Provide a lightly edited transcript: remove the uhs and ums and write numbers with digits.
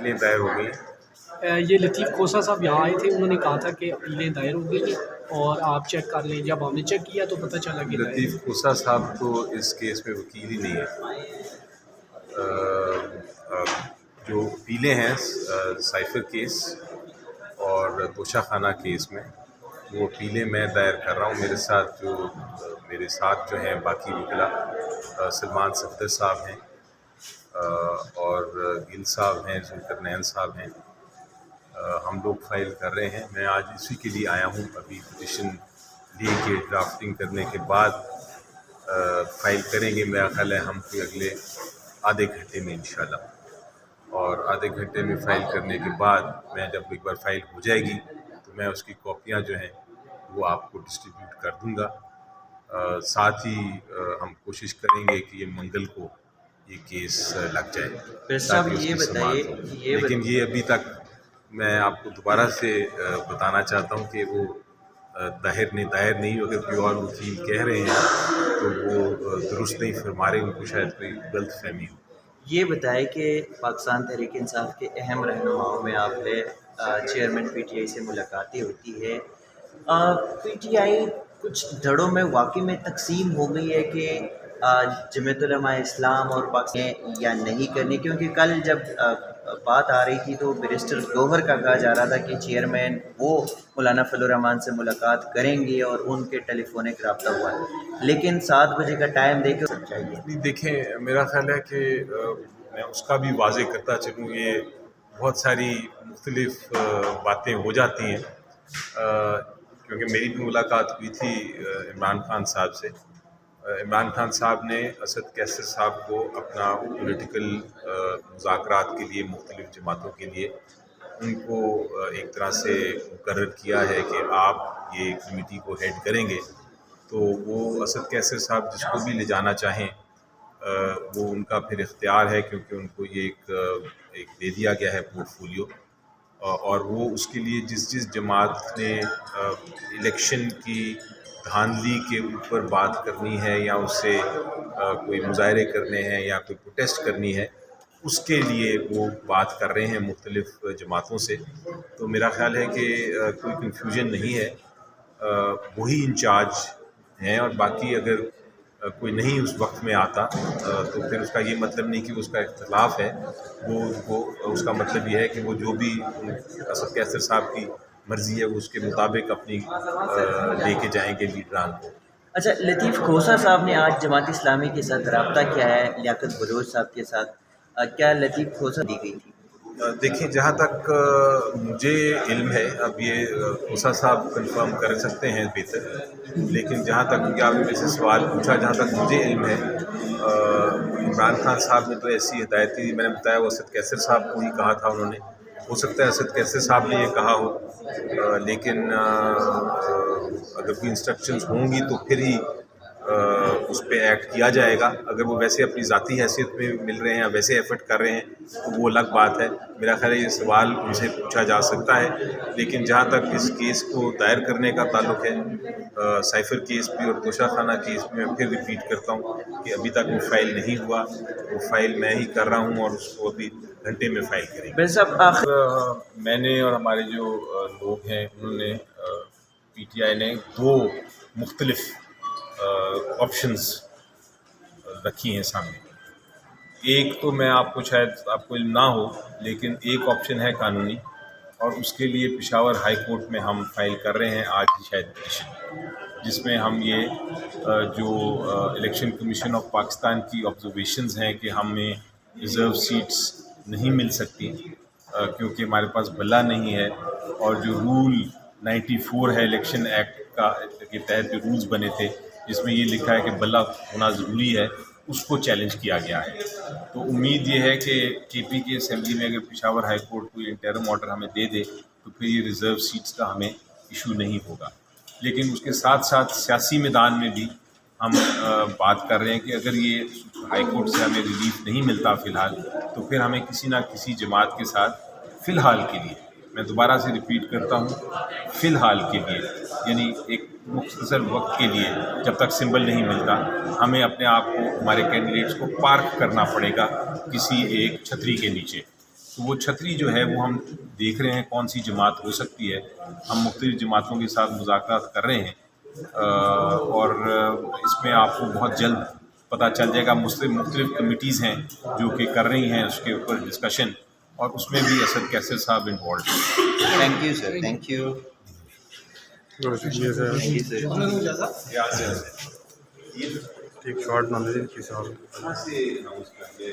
अपीलें दायर हो गई हैं। ये लतीफ़ खोसा साहब यहाँ आए थे, उन्होंने कहा था कि अपीलें दायर हो गई हैं और आप चेक कर लें। जब हमने चेक किया तो पता चला कि दायर लतीफ़ खोसा साहब तो इस केस में वकील ही नहीं है। जो अपीलें हैं साइफर केस और तोशाखाना केस में, वो अपीलें मैं दायर कर रहा हूँ। मेरे साथ जो हैं बाकी वकीला सलमान सफदर साहब हैं और गिल साहब हैं, जुल्फ़िकार नैन साहब हैं। हम लोग फाइल कर रहे हैं। मैं आज इसी के लिए आया हूँ। अभी पिटिशन लेके ड्राफ्टिंग करने के बाद फाइल करेंगे। मेरा ख्याल है हम कोई अगले आधे घंटे में इंशाल्लाह, और आधे घंटे में फ़ाइल करने के बाद मैं जब एक बार फ़ाइल हो जाएगी तो मैं उसकी कॉपियाँ जो हैं वो आपको डिस्ट्रीब्यूट कर दूंगा। साथ ही हम कोशिश करेंगे कि ये मंगल को ये केस लग जाए ताकि उसकी समाप्त हो। लेकिन ये अभी तक मैं आपको दोबारा से बताना चाहता हूँ कि वो दायर नहीं, अगर कोई और वकील कह रहे हैं तो वो दुरुस्त नहीं फरमा रहे, उनको शायद कोई गलत फहमी हो। ये बताएं कि पाकिस्तान तहरीक इंसाफ के अहम रहनुमाओं में आप है, चेयरमैन पीटीआई से मुलाकातें होती है। पीटीआई कुछ धड़ों में वाकई में तकसीम हो गई है कि जमीयत उलमा इस्लाम और पाकिस्तान या नहीं करनी, क्योंकि कल जब बात आ रही थी तो बैरिस्टर गौहर का कहा जा रहा था कि चेयरमैन वो मौलाना फजलुर रहमान से मुलाकात करेंगे और उनके टेलीफोनिक रब्ता हुआ है, लेकिन 7 बजे का टाइम दे के चाहिए। नहीं, देखें, मेरा ख्याल है कि मैं उसका भी वाज़े करता चलूँ। ये बहुत सारी मुख्तलिफ बातें हो जाती हैं, क्योंकि मेरी भी मुलाकात हुई थी इमरान खान साहब से। इमरान खान साहब ने असद कैसर साहब को अपना पॉलिटिकल मुज़ाकरात के लिए मुख्तलिफ जमातों के लिए उनको एक तरह से मुकर्रर किया है कि आप ये कमेटी को हेड करेंगे। तो वो असद कैसर साहब जिसको भी ले जाना चाहें वो उनका फिर इख्तियार है, क्योंकि उनको ये एक दे दिया गया है पोर्टफोलियो, और वो उसके लिए जिस जमात ने इलेक्शन की धांधली के ऊपर बात करनी है या उससे कोई मुजाहरे करने हैं या कोई प्रोटेस्ट करनी है, उसके लिए वो बात कर रहे हैं मुख्तलिफ जमातों से। तो मेरा ख्याल है कि कोई कन्फ्यूजन नहीं है, वही इंचार्ज हैं, और बाकी अगर कोई नहीं उस वक्त में आता तो फिर उसका ये मतलब नहीं कि उसका इख्तलाफ है। वो उसका मतलब ये है कि वो जो भी असद कैसर साहब की मर्ज़ी है वो उसके मुताबिक अपनी लेके जाएंगे लीडरान को। अच्छा, लतीफ़ खोसा साहब ने आज जमात इस्लामी के साथ रब्ता किया है, लियाकत बलोच साहब के साथ। क्या लतीफ़ खोसा दी गई थी? देखिए, जहाँ तक मुझे इल्म है, अब ये खोसा साहब कंफर्म कर सकते हैं बेहतर, लेकिन जहाँ तक क्योंकि आपने मेरे से सवाल पूछा, जहाँ तक मुझे इल्म है इमरान खान साहब ने तो ऐसी हिदायत दी, मैंने बताया वो असद कैसर साहब को ही कहा था उन्होंने। हो सकता है असद कैसर साहब ने ये कहा हो, लेकिन अगर कोई इंस्ट्रक्शंस होंगी तो फिर ही उस पर एक्ट किया जाएगा। अगर वो वैसे अपनी ज़ाती हैसियत में मिल रहे हैं या वैसे एफर्ट कर रहे हैं तो वो अलग बात है। मेरा ख्याल है ये सवाल उनसे पूछा जा सकता है, लेकिन जहाँ तक इस केस को दायर करने का ताल्लुक है, साइफर केस भी और तोशाखाना केस भी, मैं फिर रिपीट करता हूँ कि अभी तक वो फाइल नहीं हुआ। वो फाइल मैं ही कर रहा हूँ और उसको अभी घंटे में फाइल करेंगे। मैंने और हमारे जो लोग हैं उन्होंने पीटीआई ने 2 मुख्तलिफ ऑप्शंस रखी हैं सामने। एक तो मैं आपको शायद आपको इल्म ना हो, लेकिन एक ऑप्शन है कानूनी, और उसके लिए पेशावर हाई कोर्ट में हम फाइल कर रहे हैं आज शायद पिटीशन, जिसमें हम ये जो इलेक्शन कमीशन ऑफ पाकिस्तान की ऑब्जर्वेशंस हैं कि हमें रिज़र्व सीट्स नहीं मिल सकती क्योंकि हमारे पास बल्ला नहीं है, और जो रूल 94 है इलेक्शन एक्ट का के तहत जो रूल्स बने थे जिसमें ये लिखा है कि बल्ला होना ज़रूरी है, उसको चैलेंज किया गया है। तो उम्मीद ये है कि केपी की असेंबली में अगर पेशावर हाई कोर्ट कोई इंटरिम ऑर्डर हमें दे दे तो फिर ये रिज़र्व सीट्स का हमें इशू नहीं होगा। लेकिन उसके साथ साथ सियासी मैदान में भी हम बात कर रहे हैं कि अगर ये हाई कोर्ट से हमें रिलीफ नहीं मिलता फ़िलहाल, तो फिर हमें किसी ना किसी जमात के साथ फ़िलहाल के लिए, मैं दोबारा से रिपीट करता हूँ, फ़िलहाल के लिए यानी एक मुख्तसर वक्त के लिए, जब तक सिंबल नहीं मिलता, हमें अपने आप को, हमारे कैंडिडेट्स को पार्क करना पड़ेगा किसी एक छतरी के नीचे। تو وہ چھتری جو ہے وہ ہم دیکھ رہے ہیں کون سی جماعت ہو سکتی ہے. ہم مختلف جماعتوں کے ساتھ مذاکرات کر رہے ہیں اور اس میں آپ کو بہت جلد پتہ چل جائے گا. مختلف کمیٹیز ہیں جو کہ کر رہی ہیں اس کے اوپر ڈسکشن, اور اس میں بھی اسد کیسر صاحب انوالوڈ ہیں. Thank you sir, thank you. ٹھیک شارٹ نالج کی صاحب. کہاں سے اناؤنس کر کے